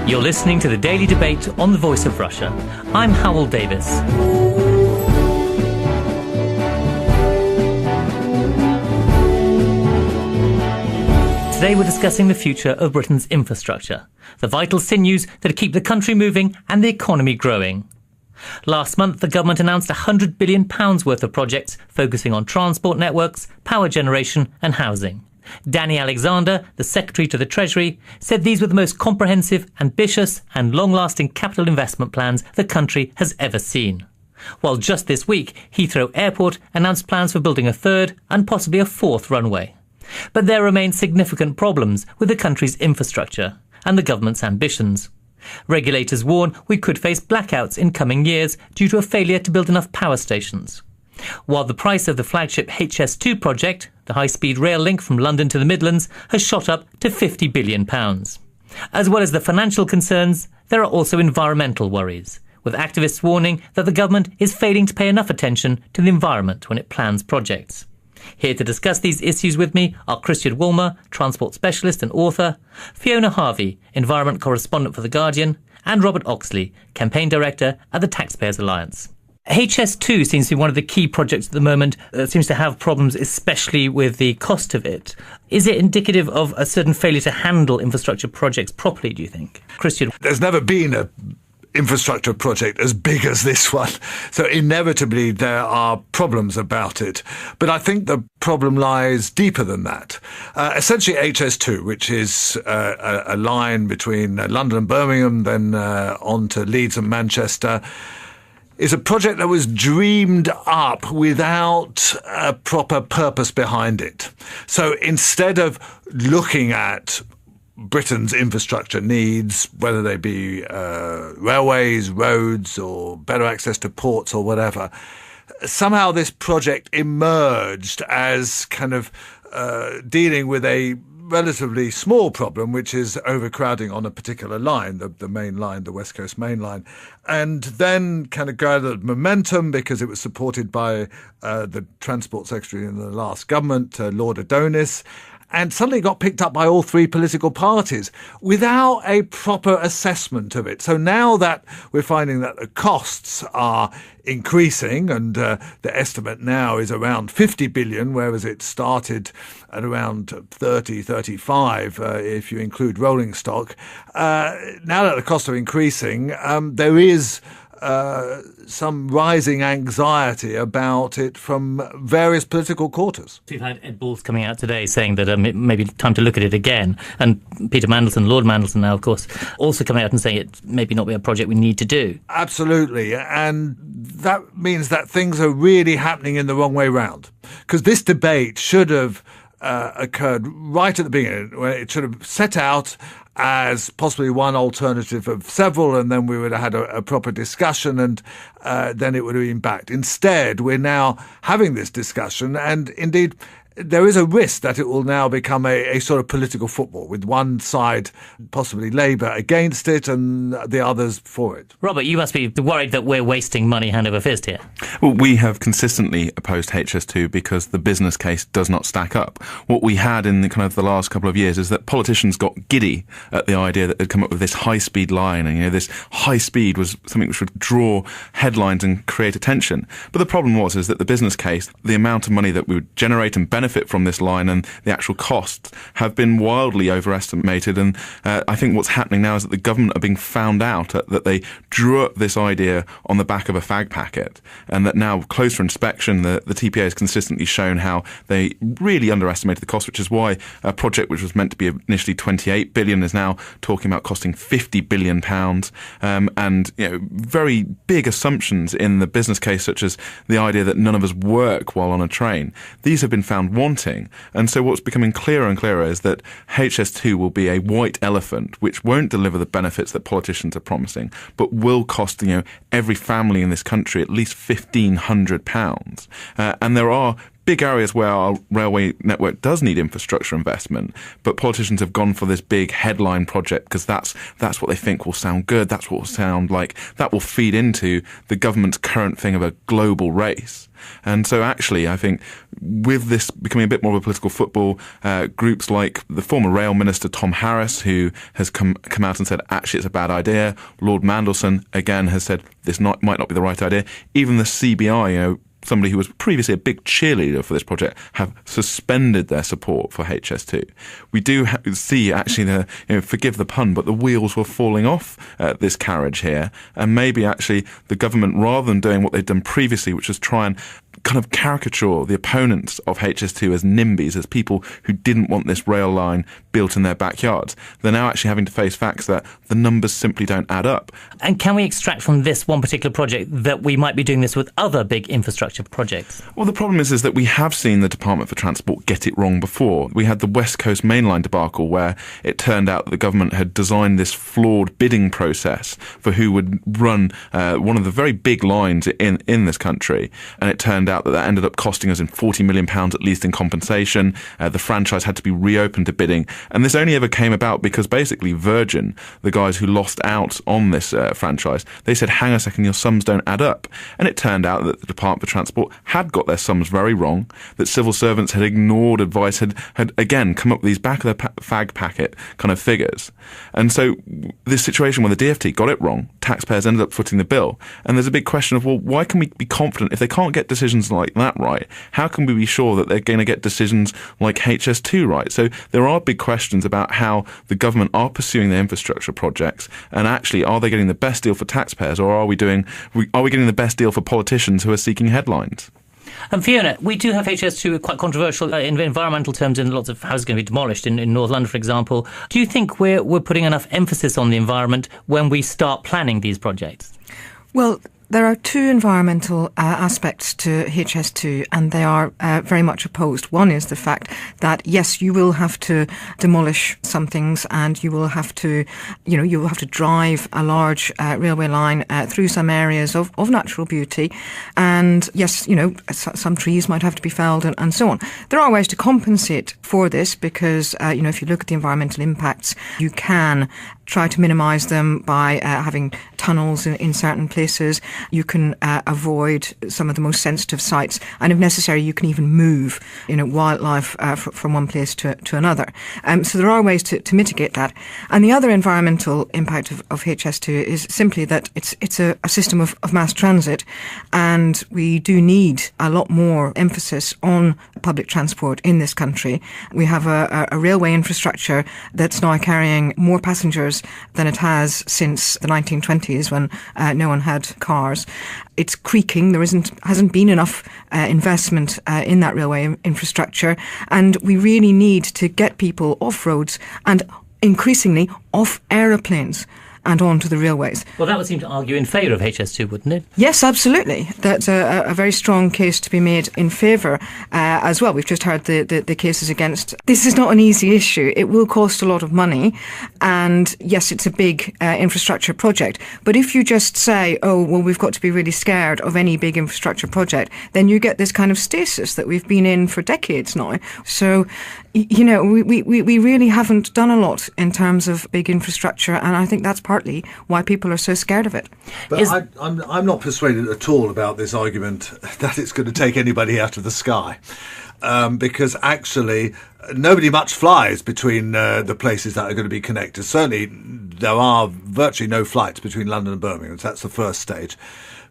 You're listening to the Daily Debate on the Voice of Russia. I'm Hywel Davies. Today we're discussing the future of Britain's infrastructure, the vital sinews that keep the country moving and the economy growing. Last month, the government announced £100 billion worth of projects focusing on transport networks, power generation and housing. Danny Alexander, the Secretary to the Treasury, said these were the most comprehensive, ambitious and long-lasting capital investment plans the country has ever seen. While just this week, Heathrow Airport announced plans for building a third and possibly a fourth runway. But there remain significant problems with the country's infrastructure and the government's ambitions. Regulators warn we could face blackouts in coming years due to a failure to build enough power stations. While the price of the flagship HS2 project, the high-speed rail link from London to the Midlands, has shot up to £50 billion. As well as the financial concerns, there are also environmental worries, with activists warning that the government is failing to pay enough attention to the environment when it plans projects. Here to discuss these issues with me are Christian Woolmer, transport specialist and author, Fiona Harvey, environment correspondent for The Guardian, and Robert Oxley, campaign director at the Taxpayers Alliance. HS2 seems to be one of the key projects at the moment that seems to have problems, especially with the cost of it. Is it indicative of a certain failure to handle infrastructure projects properly, do you think? Christian? There's never been an infrastructure project as big as this one, so inevitably there are problems about it. But I think the problem lies deeper than that. Essentially HS2, which is a line between London and Birmingham, then on to Leeds and Manchester, is a project that was dreamed up without a proper purpose behind it. So instead of looking at Britain's infrastructure needs, whether they be railways, roads, or better access to ports or whatever, somehow this project emerged as kind of dealing with a relatively small problem, which is overcrowding on a particular line, the main line, the West Coast main line, and then kind of gathered momentum because it was supported by the Transport Secretary in the last government, Lord Adonis, and suddenly got picked up by all three political parties without a proper assessment of it. So now that we're finding that the costs are increasing, and the estimate now is around 50 billion, whereas it started at around 30, 35, if you include rolling stock. Now that the costs are increasing, there is some rising anxiety about it from various political quarters. We've had Ed Balls coming out today saying that it may be time to look at it again. And Peter Mandelson, Lord Mandelson now, of course, also coming out and saying it maybe not be a project we need to do. Absolutely. And that means that things are really happening in the wrong way round. Because this debate should have occurred right at the beginning, where it should have set out as possibly one alternative of several, and then we would have had a proper discussion, and then it would have been backed. Instead, we're now having this discussion, and indeed there is a risk that it will now become a sort of political football, with one side, possibly Labour, against it and the others for it. Robert, you must be worried that we're wasting money hand over fist here. Well, we have consistently opposed HS2 because the business case does not stack up. What we had in the kind of the last couple of years is that politicians got giddy at the idea that they'd come up with this high-speed line, and this high speed was something which would draw headlines and create attention. But the problem is that the business case, the amount of money that we would generate and benefit from this line and the actual costs have been wildly overestimated. And I think what's happening now is that the government are being found out that they drew up this idea on the back of a fag packet, and that now closer inspection, the TPA has consistently shown how they really underestimated the cost, which is why a project which was meant to be initially 28 billion is now talking about costing 50 billion pounds, and very big assumptions in the business case, such as the idea that none of us work while on a train. These have been found wanting. And so what's becoming clearer and clearer is that HS2 will be a white elephant which won't deliver the benefits that politicians are promising, but will cost every family in this country at least £1,500. And there are big areas where our railway network does need infrastructure investment, but politicians have gone for this big headline project because that's what they think will sound good. That's what will sound like that will feed into the government's current thing of a global race. And so actually, I think with this becoming a bit more of a political football, groups like the former rail minister, Tom Harris, who has come out and said, actually, it's a bad idea. Lord Mandelson, again, has said this might not be the right idea. Even the CBI, somebody who was previously a big cheerleader for this project, have suspended their support for HS2. We do see, actually, forgive the pun, but the wheels were falling off this carriage here. And maybe actually the government, rather than doing what they'd done previously, which was try and kind of caricature the opponents of HS2 as NIMBYs, as people who didn't want this rail line built in their backyards. They're now actually having to face facts that the numbers simply don't add up. And can we extract from this one particular project that we might be doing this with other big infrastructure projects? Well, the problem is that we have seen the Department for Transport get it wrong before. We had the West Coast Main Line debacle where it turned out that the government had designed this flawed bidding process for who would run one of the very big lines in this country. And it turned out that ended up costing us in £40 million at least in compensation. The franchise had to be reopened to bidding. And this only ever came about because basically Virgin, the guys who lost out on this franchise, they said, hang a second, your sums don't add up. And it turned out that the Department for Transport had got their sums very wrong, that civil servants had ignored advice, had again come up with these back of the fag packet kind of figures. And so this situation where the DfT got it wrong, taxpayers ended up footing the bill. And there's a big question of, well, why can we be confident if they can't get decisions like that right? How can we be sure that they're going to get decisions like HS2 right? So there are big questions about how the government are pursuing their infrastructure projects, and actually, are they getting the best deal for taxpayers, or are we getting the best deal for politicians who are seeking headlines? And Fiona, we do have HS2 quite controversial in environmental terms, and lots of houses going to be demolished in North London, for example. Do you think we're putting enough emphasis on the environment when we start planning these projects? Well, there are two environmental aspects to HS2, and they are very much opposed. One is the fact that, yes, you will have to demolish some things, and you will have to, you will have to drive a large railway line through some areas of natural beauty. And yes, some trees might have to be felled and so on. There are ways to compensate for this because, if you look at the environmental impacts, you can try to minimise them by having tunnels in certain places. You can avoid some of the most sensitive sites, and if necessary, you can even move, wildlife from one place to another. So there are ways to mitigate that. And the other environmental impact of HS2 is simply that it's a system of mass transit, and we do need a lot more emphasis on public transport in this country. We have a railway infrastructure that's now carrying more passengers than it has since the 1920s when no one had cars. It's creaking. There hasn't been enough investment in that railway infrastructure, and we really need to get people off roads and increasingly off aeroplanes and onto the railways. Well, that would seem to argue in favour of HS2, wouldn't it? Yes, absolutely. That's a very strong case to be made in favour as well. We've just heard the cases against. This is not an easy issue. It will cost a lot of money, and yes, it's a big infrastructure project. But if you just say, oh, well, we've got to be really scared of any big infrastructure project, then you get this kind of stasis that we've been in for decades now. So, we really haven't done a lot in terms of big infrastructure, and I think that's partly why people are so scared of it. But I'm not persuaded at all about this argument that it's going to take anybody out of the sky. Because actually nobody much flies between the places that are going to be connected. Certainly there are virtually no flights between London and Birmingham. So that's the first stage.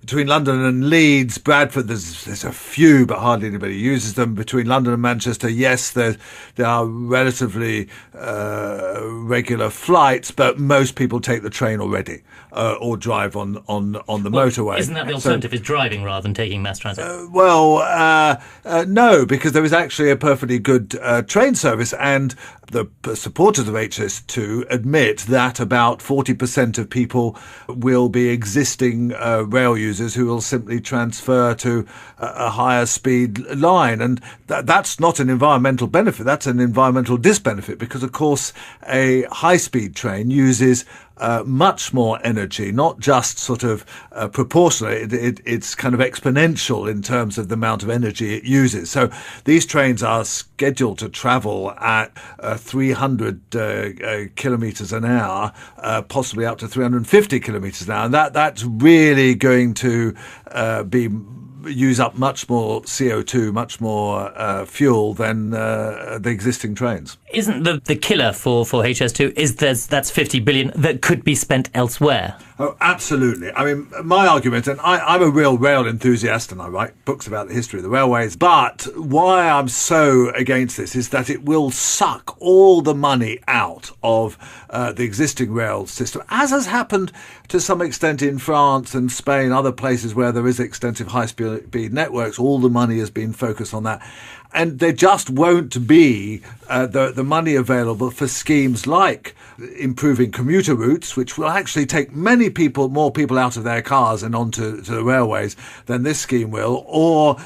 Between London and Leeds, Bradford, there's a few, but hardly anybody uses them. Between London and Manchester, yes, there are relatively regular flights, but most people take the train already or drive on the motorway. Isn't that the alternative, is driving rather than taking mass transit? No, because there is actually a perfectly good train service, and the supporters of HS2 admit that about 40% of people will be existing rail users who will simply transfer to a higher speed line. And that's not an environmental benefit, that's an environmental disbenefit, because, of course, a high-speed train uses much more energy, not just sort of proportional. It's kind of exponential in terms of the amount of energy it uses. So these trains are scheduled to travel at 300 kilometres an hour, possibly up to 350 kilometres an hour. And that's really going to use up much more CO2, much more fuel than the existing trains. Isn't the killer for HS2 is that's 50 billion that could be spent elsewhere? Oh, absolutely. I mean, my argument, and I'm a real rail enthusiast and I write books about the history of the railways, but why I'm so against this is that it will suck all the money out of the existing rail system, as has happened to some extent in France and Spain, other places where there is extensive high-speed networks. All the money has been focused on that. And there just won't be the money available for schemes like improving commuter routes, which will actually take more people out of their cars and onto the railways than this scheme will, or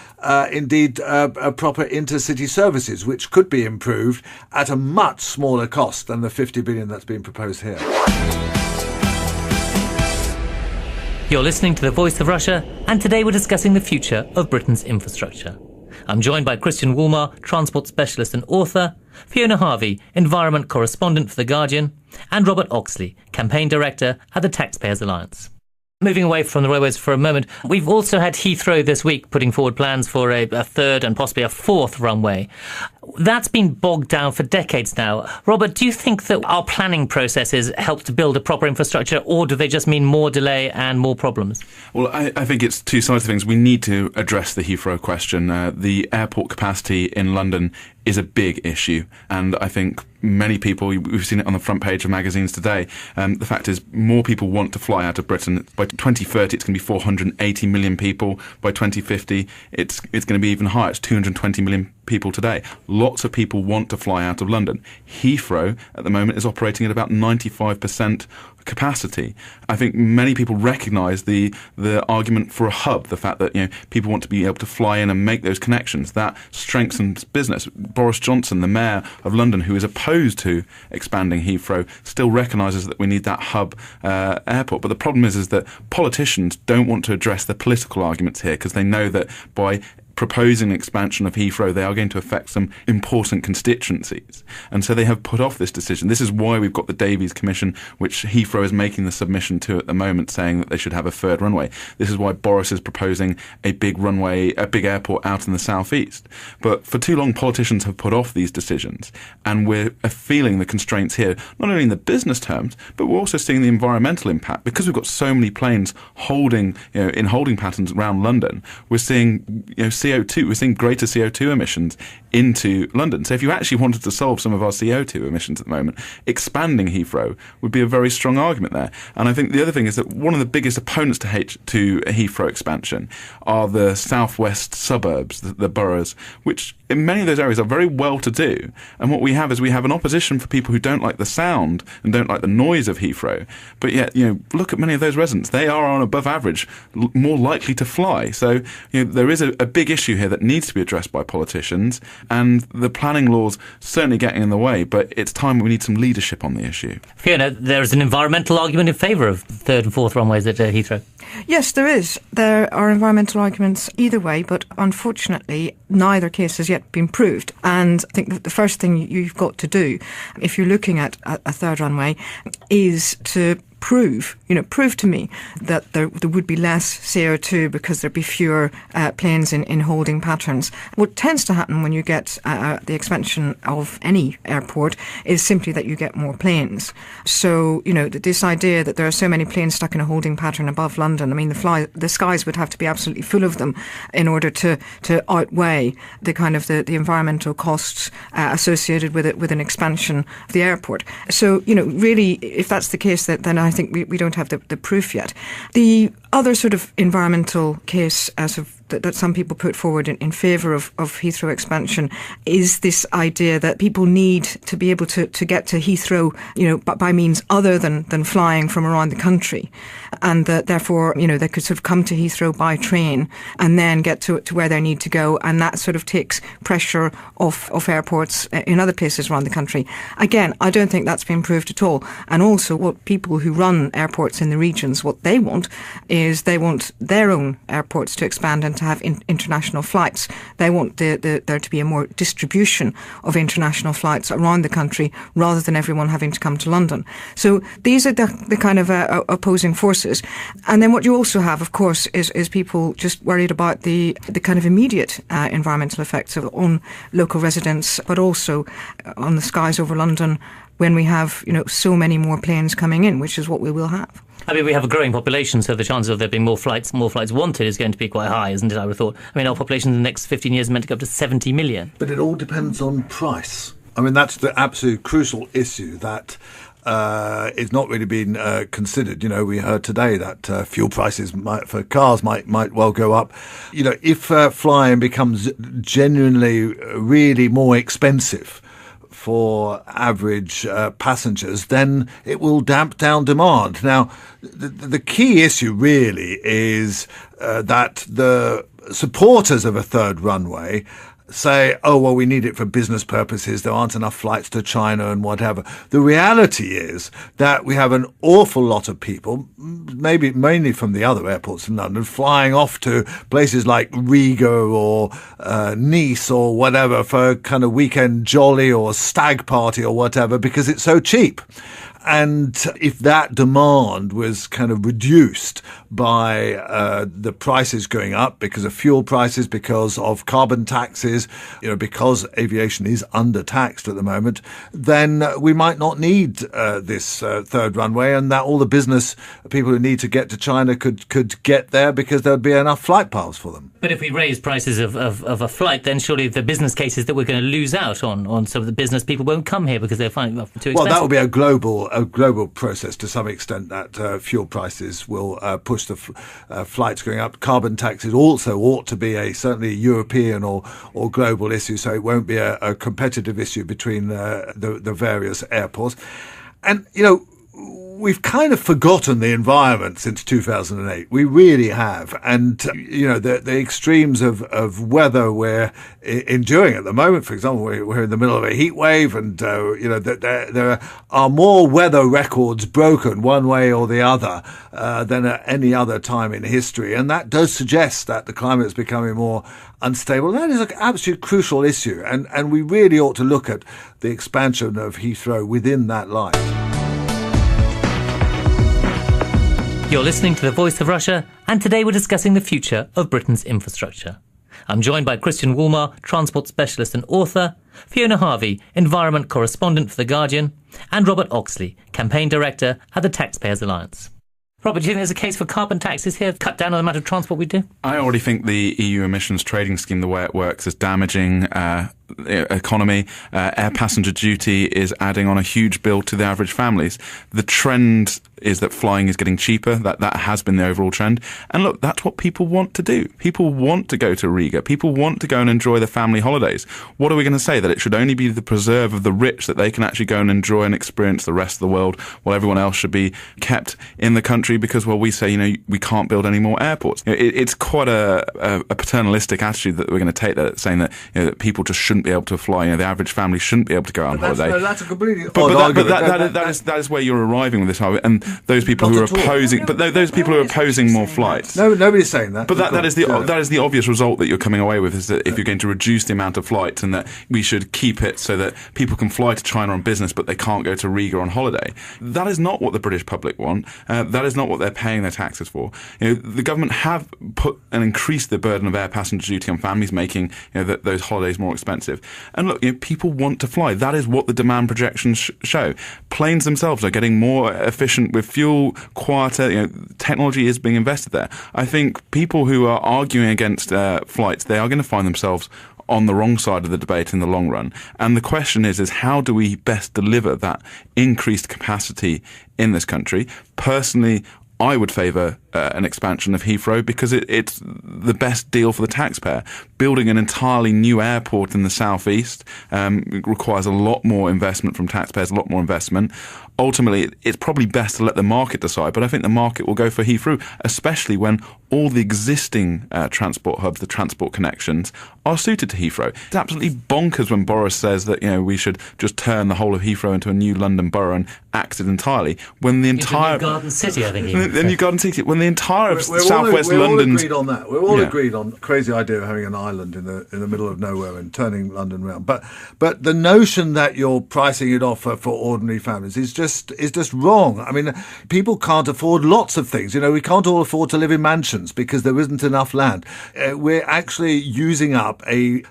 indeed proper intercity services, which could be improved at a much smaller cost than the 50 billion that's been proposed here. You're listening to The Voice of Russia, and today we're discussing the future of Britain's infrastructure. I'm joined by Christian Woolmar, transport specialist and author, Fiona Harvey, environment correspondent for The Guardian, and Robert Oxley, campaign director at the Taxpayers Alliance. Moving away from the railways for a moment, we've also had Heathrow this week putting forward plans for a third and possibly a fourth runway. That's been bogged down for decades now. Robert, do you think that our planning processes help to build a proper infrastructure, or do they just mean more delay and more problems? Well, I think it's two sides of things. We need to address the Heathrow question. The airport capacity in London is a big issue, and I think many people, we've seen it on the front page of magazines today, the fact is more people want to fly out of Britain. By 2030 it's going to be 480 million people. By 2050 it's going to be even higher. It's 220 million people today. Lots of people want to fly out of London. Heathrow at the moment is operating at about 95% capacity. I think many people recognise the argument for a hub, the fact that people want to be able to fly in and make those connections. That strengthens business. Boris Johnson, the mayor of London, who is opposed to expanding Heathrow, still recognises that we need that hub airport. But the problem is that politicians don't want to address the political arguments here, because they know that by proposing an expansion of Heathrow, they are going to affect some important constituencies. And so they have put off this decision. This is why we've got the Davies Commission, which Heathrow is making the submission to at the moment, saying that they should have a third runway. This is why Boris is proposing a big runway, a big airport out in the southeast. But for too long, politicians have put off these decisions. And we're feeling the constraints here, not only in the business terms, but we're also seeing the environmental impact. Because we've got so many planes holding, in holding patterns around London, we're seeing, CO2, we're seeing greater CO2 emissions into London. So if you actually wanted to solve some of our CO2 emissions at the moment, expanding Heathrow would be a very strong argument there. And I think the other thing is that one of the biggest opponents to Heathrow expansion are the southwest suburbs, the boroughs, which in many of those areas are very well-to-do. And what we have is we have an opposition for people who don't like the sound and don't like the noise of Heathrow. But yet, look at many of those residents. They are on above average more likely to fly. So, there is a big issue here that needs to be addressed by politicians, and the planning laws certainly getting in the way, but it's time we need some leadership on the issue. Fiona, there's an environmental argument in favour of third and fourth runways at Heathrow. Yes, there is. There are environmental arguments either way, but unfortunately neither case has yet been proved. And I think that the first thing you've got to do, if you're looking at a third runway, is to prove to me that there would be less CO2 because there'd be fewer planes in holding patterns. What tends to happen when you get the expansion of any airport is simply that you get more planes. So, this idea that there are so many planes stuck in a holding pattern above London, I mean, the skies would have to be absolutely full of them in order to outweigh the kind of the environmental costs associated with an expansion of the airport. So, really, if that's the case, then I think we don't have the proof yet. The other sort of environmental case, sort of that some people put forward in favour of Heathrow expansion is this idea that people need to be able to get to Heathrow, by means other than flying from around the country, and that therefore, they could sort of come to Heathrow by train and then get to where they need to go, and that sort of takes pressure off airports in other places around the country. Again, I don't think that's been proved at all. And also, what people who run airports in the regions, what they want is they want their own airports to expand and to have international flights. They want there to be a more distribution of international flights around the country rather than everyone having to come to London. So these are the kind of opposing forces. And then what you also have, of course, is people just worried about the kind of immediate environmental effects on local residents, but also on the skies over London when we have, so many more planes coming in, which is what we will have. I mean, we have a growing population, so the chances of there being more flights wanted is going to be quite high, isn't it, I would have thought? I mean, our population in the next 15 years is meant to go up to 70 million. But it all depends on price. I mean, that's the absolute crucial issue that it's not really been considered. We heard today that fuel prices for cars might well go up. If flying becomes genuinely really more expensive for average passengers, then it will damp down demand. Now, the key issue really is that the supporters of a third runway say, oh, well, we need it for business purposes. There aren't enough flights to China and whatever. The reality is that we have an awful lot of people, maybe mainly from the other airports in London, flying off to places like Riga or Nice or whatever for a kind of weekend jolly or stag party or whatever because it's so cheap. And if that demand was kind of reduced by the prices going up because of fuel prices, because of carbon taxes, because aviation is under-taxed at the moment, then we might not need this third runway, and that all the business people who need to get to China could get there because there would be enough flight paths for them. But if we raise prices of a flight, then surely the business cases that we're going to lose out on some of the business people won't come here because they're finding it too expensive. Well, that will be a global process to some extent, that fuel prices will push the flights going up. Carbon taxes also ought to be certainly European or global issue, so it won't be a competitive issue between the various airports. And, we've kind of forgotten the environment since 2008. We really have. And, the extremes of weather we're enduring at the moment, for example, we're in the middle of a heat wave and, there are more weather records broken one way or the other than at any other time in history. And that does suggest that the climate is becoming more unstable. That is an absolute crucial issue. And we really ought to look at the expansion of Heathrow within that light. You're listening to The Voice of Russia, and today we're discussing the future of Britain's infrastructure. I'm joined by Christian Woolmar, transport specialist and author, Fiona Harvey, environment correspondent for The Guardian, and Robert Oxley, campaign director at the Taxpayers Alliance. Robert, do you think there's a case for carbon taxes here, cut down on the amount of transport we do? I already think the EU emissions trading scheme, the way it works, is damaging economy. Air passenger duty is adding on a huge bill to the average families. The trend is that flying is getting cheaper. That has been the overall trend. And look, that's what people want to do. People want to go to Riga. People want to go and enjoy their family holidays. What are we going to say? That it should only be the preserve of the rich, that they can actually go and enjoy and experience the rest of the world, while everyone else should be kept in the country because, well, we say, we can't build any more airports. It's quite a paternalistic attitude that we're going to take, that saying that, that people just shouldn't be able to fly. The average family shouldn't be able to go on holiday. That's a completely that is where you're arriving with this argument. And those people who are opposing, those people who are opposing more flights. No, nobody's saying that. But that is the obvious result that you're coming away with, is that if you're going to reduce the amount of flights, and that we should keep it so that people can fly to China on business, but they can't go to Riga on holiday. That is not what the British public want. That is not what they're paying their taxes for. The government have put and increased the burden of air passenger duty on families, making those holidays more expensive. And look, people want to fly. That is what the demand projections show. Planes themselves are getting more efficient with fuel, quieter. Technology is being invested there. I think people who are arguing against flights, they are going to find themselves on the wrong side of the debate in the long run. And the question is how do we best deliver that increased capacity in this country? Personally, I would favour an expansion of Heathrow because it's the best deal for the taxpayer. Building an entirely new airport in the southeast requires a lot more investment from taxpayers, a lot more investment. Ultimately, it's probably best to let the market decide, but I think the market will go for Heathrow, especially when all the existing transport hubs, the transport connections, are suited to Heathrow. It's absolutely bonkers when Boris says that we should just turn the whole of Heathrow into a new London borough and axe it entirely. When the entire New Garden City, I think. The New Garden City. When the entire of We're southwest all London's agreed on that. We're all agreed on the crazy idea of having an island in the middle of nowhere and turning London round. But the notion that you're pricing it off for ordinary families is just wrong. I mean, people can't afford lots of things. We can't all afford to live in mansions because there isn't enough land. We're actually using up a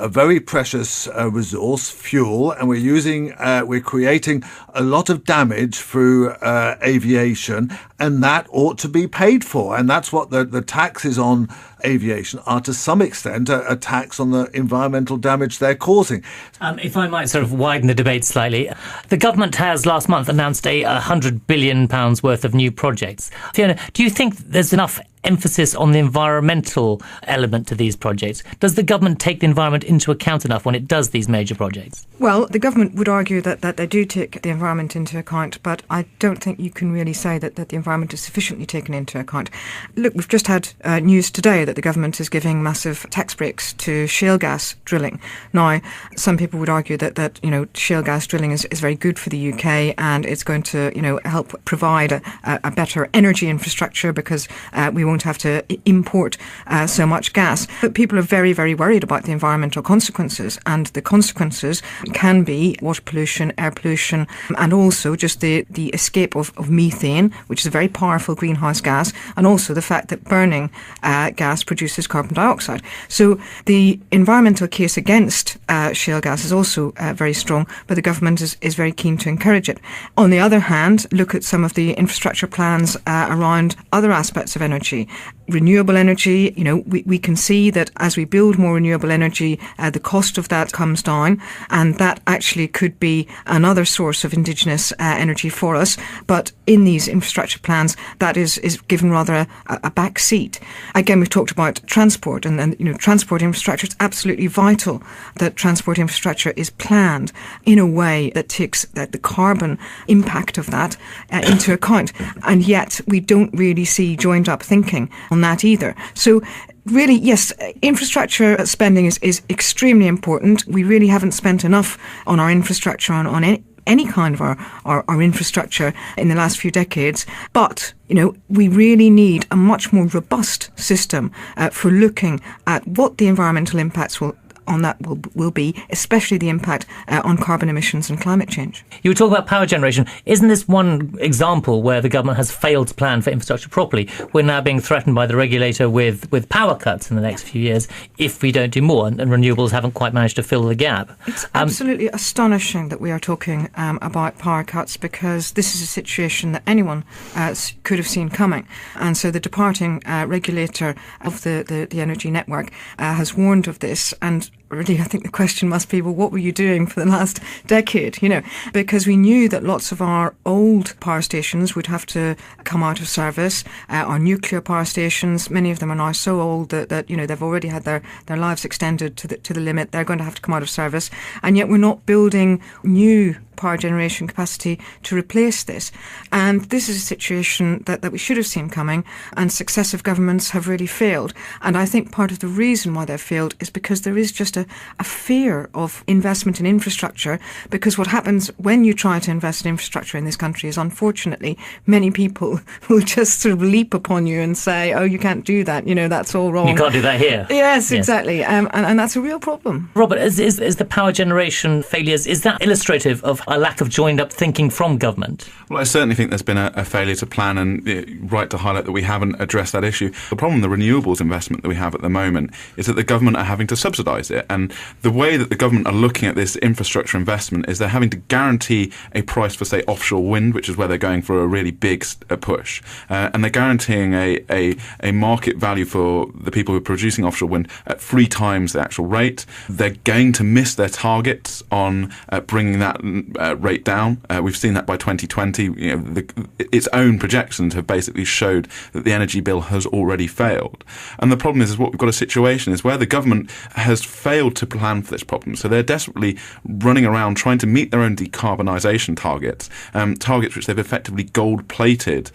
very precious resource, fuel, and we're creating a lot of damage through aviation, and that ought to be paid for. And that's what the taxes on aviation are, to some extent, a tax on the environmental damage they're causing. If I might sort of widen the debate slightly, the government has last month announced £100 billion worth of new projects. Fiona, do you think there's enough emphasis on the environmental element to these projects? Does the government take the environment into account enough when it does these major projects? Well, the government would argue that they do take the environment into account, but I don't think you can really say that the environment is sufficiently taken into account. Look, we've just had news today that the government is giving massive tax breaks to shale gas drilling. Now, some people would argue that shale gas drilling is very good for the UK and it's going to help provide a better energy infrastructure because we won't have to import so much gas. But people are very, very worried about the environmental consequences, and the consequences can be water pollution, air pollution, and also just the escape of methane, which is a very powerful greenhouse gas, and also the fact that burning gas produces carbon dioxide. So the environmental case against shale gas is also very strong, but the government is very keen to encourage it. On the other hand, look at some of the infrastructure plans around other aspects of energy. Renewable energy, we can see that as we build more renewable energy, the cost of that comes down, and that actually could be another source of indigenous energy for us. But in these infrastructure plans, that is given rather a back seat. Again, we've talked about transport, and transport infrastructure. It's absolutely vital that transport infrastructure is planned in a way that takes the carbon impact of that into account. And yet we don't really see joined up thinking on that either. So really, yes, infrastructure spending is extremely important. We really haven't spent enough on our infrastructure, on any kind of our infrastructure in the last few decades. But, we really need a much more robust system for looking at what the environmental impacts will be, especially the impact on carbon emissions and climate change. You were talking about power generation. Isn't this one example where the government has failed to plan for infrastructure properly? We're now being threatened by the regulator with power cuts in the next few years if we don't do more, and renewables haven't quite managed to fill the gap. It's absolutely astonishing that we are talking about power cuts, because this is a situation that anyone could have seen coming. And so the departing regulator of the energy network has warned of this, and really, I think the question must be, well, what were you doing for the last decade? Because we knew that lots of our old power stations would have to come out of service. Our nuclear power stations, many of them are now so old that they've already had their lives extended to the limit. They're going to have to come out of service. And yet we're not building new power generation capacity to replace this. And this is a situation that we should have seen coming, and successive governments have really failed. And I think part of the reason why they've failed is because there is just a fear of investment in infrastructure, because what happens when you try to invest in infrastructure in this country is, unfortunately, many people will just sort of leap upon you and say, oh, you can't do that, that's all wrong. You can't do that here. Yes, exactly. And that's a real problem. Robert, is the power generation failures, is that illustrative of a lack of joined-up thinking from government? Well, I certainly think there's been a failure to plan, and right to highlight that we haven't addressed that issue. The problem with the renewables investment that we have at the moment is that the government are having to subsidise it, and the way that the government are looking at this infrastructure investment is they're having to guarantee a price for, say, offshore wind, which is where they're going for a really big push, and they're guaranteeing a market value for the people who are producing offshore wind at 3 times the actual rate. They're going to miss their targets on bringing that rate down. We've seen that by 2020. Its own projections have basically showed that the energy bill has already failed. And the problem is what we've got a situation is where the government has failed to plan for this problem. So they're desperately running around trying to meet their own decarbonisation targets, targets which they've effectively gold-plated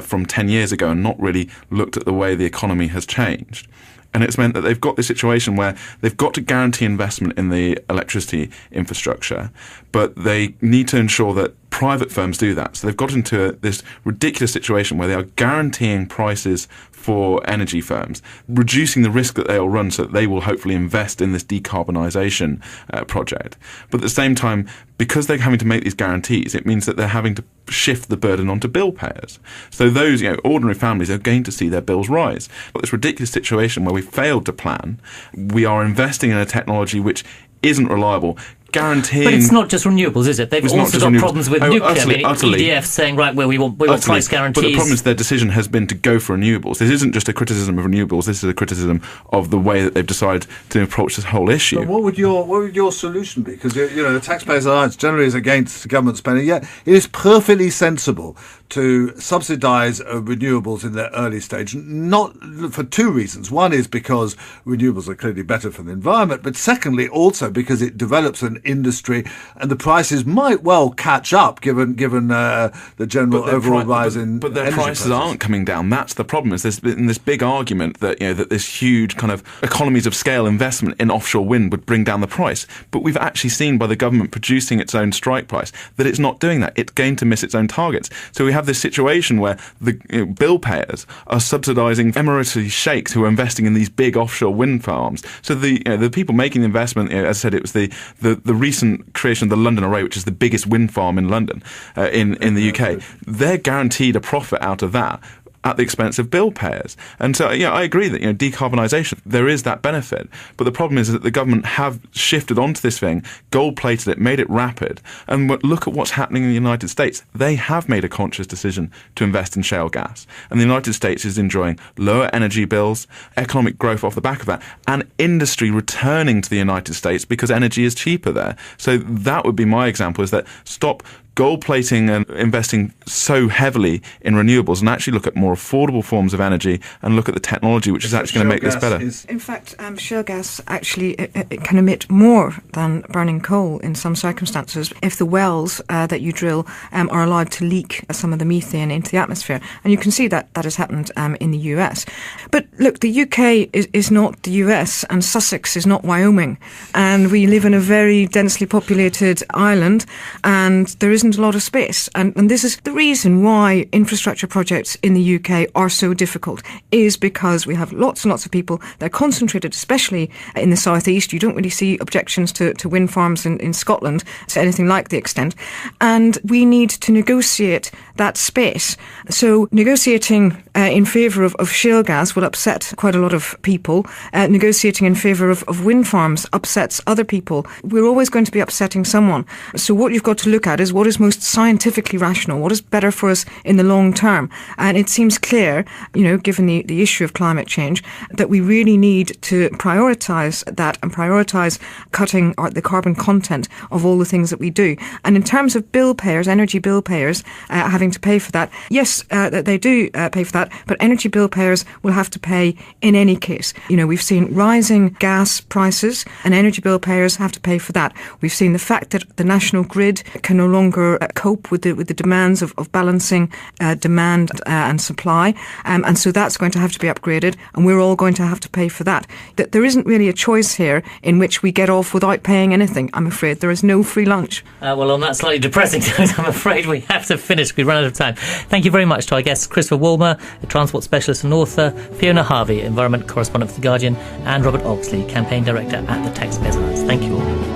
from 10 years ago and not really looked at the way the economy has changed. And it's meant that they've got this situation where they've got to guarantee investment in the electricity infrastructure, but they need to ensure that private firms do that. So they've got into this ridiculous situation where they are guaranteeing prices for energy firms, reducing the risk that they'll run so that they will hopefully invest in this decarbonisation project. But at the same time, because they're having to make these guarantees, it means that they're having to shift the burden onto bill payers. So those ordinary families are going to see their bills rise. But this ridiculous situation where we failed to plan, we are investing in a technology which isn't reliable, guaranteeing... But it's not just renewables, is it? They've also got problems with nuclear. Utterly. EDF saying, right, well, we want price guarantees. But the problem is their decision has been to go for renewables. This isn't just a criticism of renewables. This is a criticism of the way that they've decided to approach this whole issue. But what would your solution be? Because the Taxpayers Alliance generally is against government spending. Yet it is perfectly sensible to subsidise renewables in their early stage, not for two reasons. One is because renewables are clearly better for the environment, but secondly also because it develops an industry and the prices might well catch up given the general overall rise in but their prices aren't coming down. That's the problem. Is there's been this big argument that that this huge kind of economies of scale investment in offshore wind would bring down the price, but we've actually seen by the government producing its own strike price that it's not doing that. It's going to miss its own targets. So we have this situation where the bill payers are subsidising Emirati sheikhs who are investing in these big offshore wind farms. So the people making the investment, as I said, it was the recent creation of the London Array, which is the biggest wind farm in London, in the UK. They're guaranteed a profit out of that at the expense of bill payers. And so, I agree that, decarbonisation, there is that benefit. But the problem is that the government have shifted onto this thing, gold-plated it, made it rapid. And look at what's happening in the United States. They have made a conscious decision to invest in shale gas. And the United States is enjoying lower energy bills, economic growth off the back of that, and industry returning to the United States because energy is cheaper there. So that would be my example, is that stop gold plating and investing so heavily in renewables and actually look at more affordable forms of energy and look at the technology which is actually going to make this better. In fact, shale gas actually it can emit more than burning coal in some circumstances if the wells that you drill are allowed to leak some of the methane into the atmosphere. And you can see that has happened in the US. But look, the UK is not the US and Sussex is not Wyoming. And we live in a very densely populated island and there isn't a lot of space. And this is the reason why infrastructure projects in the UK are so difficult, is because we have lots and lots of people. They're concentrated, especially in the southeast. You don't really see objections to wind farms in Scotland to anything like the extent. And we need to negotiate that space. So negotiating in favour of shale gas will upset quite a lot of people. Negotiating in favour of wind farms upsets other people. We're always going to be upsetting someone. So what you've got to look at is what is most scientifically rational, what is better for us in the long term. And it seems clear, given the issue of climate change, that we really need to prioritise that and prioritise cutting the carbon content of all the things that we do. And in terms of bill payers, energy bill payers having to pay for that, yes, they do pay for that, but energy bill payers will have to pay in any case. We've seen rising gas prices and energy bill payers have to pay for that. We've seen the fact that the national grid can no longer cope with the demands of balancing demand and supply, and so that's going to have to be upgraded, and we're all going to have to pay for that. That there isn't really a choice here in which we get off without paying anything. I'm afraid there is no free lunch. Well, on that slightly depressing note, I'm afraid we have to finish. We've run out of time. Thank you very much to our guests, Christopher Woolmer, a transport specialist and author, Fiona Harvey, environment correspondent for The Guardian, and Robert Oxley, campaign director at the Taxpayers Alliance. Thank you all.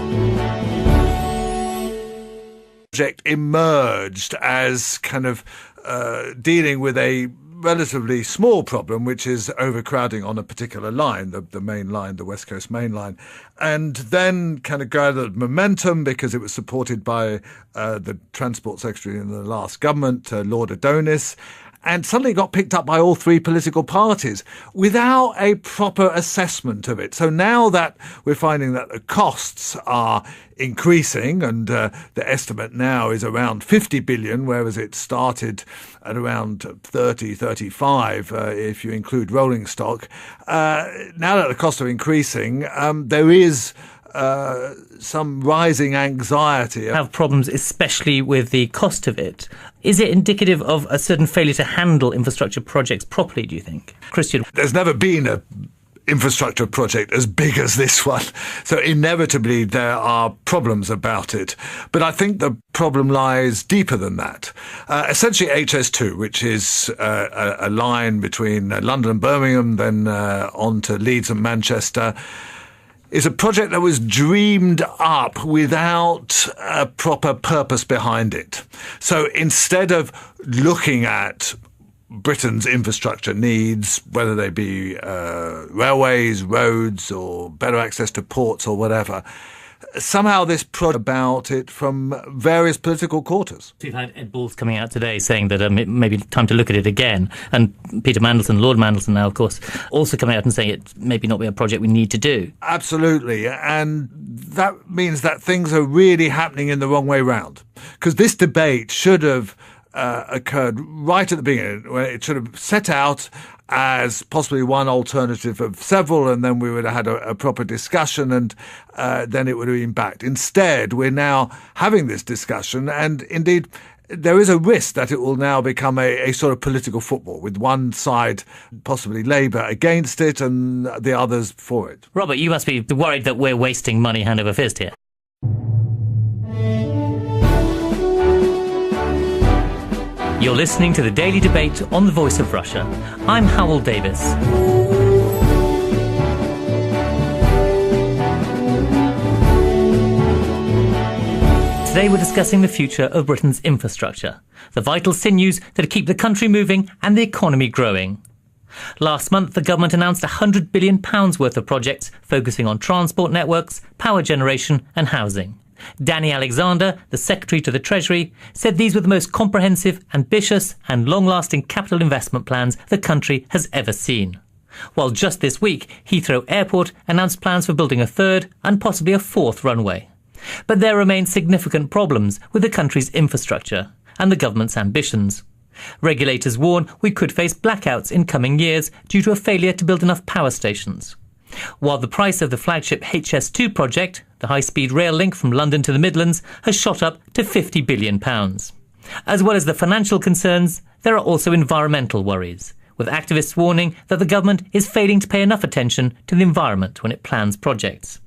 Project emerged as kind of dealing with a relatively small problem, which is overcrowding on a particular line, the main line, the West Coast main line, and then kind of gathered momentum because it was supported by the Transport Secretary in the last government, Lord Adonis. and suddenly got picked up by all three political parties without a proper assessment of it. So now that we're finding that the costs are increasing, and the estimate now is around 50 billion, whereas it started at around 30, 35 if you include rolling stock. Now that the costs are increasing, there is some rising anxiety. Have problems, especially with the cost of it. Is it indicative of a certain failure to handle infrastructure projects properly, do you think? Christian? There's never been a infrastructure project as big as this one. So inevitably there are problems about it. But I think the problem lies deeper than that. Essentially HS2, which is a line between London and Birmingham, then on to Leeds and Manchester, is a project that was dreamed up without a proper purpose behind it. So instead of looking at Britain's infrastructure needs, whether they be railways, roads, or better access to ports or whatever, somehow this project about it from various political quarters. We've had Ed Balls coming out today saying that it may be time to look at it again. And Peter Mandelson, Lord Mandelson now, of course, also coming out and saying it maybe not be a project we need to do. Absolutely. And that means that things are really happening in the wrong way round. Because this debate should have occurred right at the beginning, where it should have set out as possibly one alternative of several, and then we would have had a proper discussion, and then it would have been backed. Instead, we're now having this discussion, and indeed there is a risk that it will now become a sort of political football, with one side, possibly Labour, against it and the others for it. Robert, you must be worried that we're wasting money hand over fist here. You're listening to the Daily Debate on the Voice of Russia. I'm Hywel Davies. Today we're discussing the future of Britain's infrastructure, the vital sinews that keep the country moving and the economy growing. Last month, the government announced £100 billion worth of projects focusing on transport networks, power generation and housing. Danny Alexander, the Secretary to the Treasury, said these were the most comprehensive, ambitious and long-lasting capital investment plans the country has ever seen. While just this week, Heathrow Airport announced plans for building a third and possibly a fourth runway. But there remain significant problems with the country's infrastructure and the government's ambitions. Regulators warn we could face blackouts in coming years due to a failure to build enough power stations. While the price of the flagship HS2 project, the high-speed rail link from London to the Midlands, has shot up to £50 billion. As well as the financial concerns, there are also environmental worries, with activists warning that the government is failing to pay enough attention to the environment when it plans projects.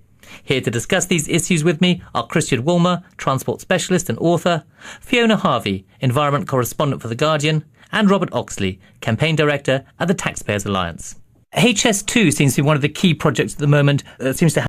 Here to discuss these issues with me are Christian Woolmer, transport specialist and author, Fiona Harvey, environment correspondent for The Guardian, and Robert Oxley, campaign director at the Taxpayers Alliance. HS2 seems to be one of the key projects at the moment that seems to have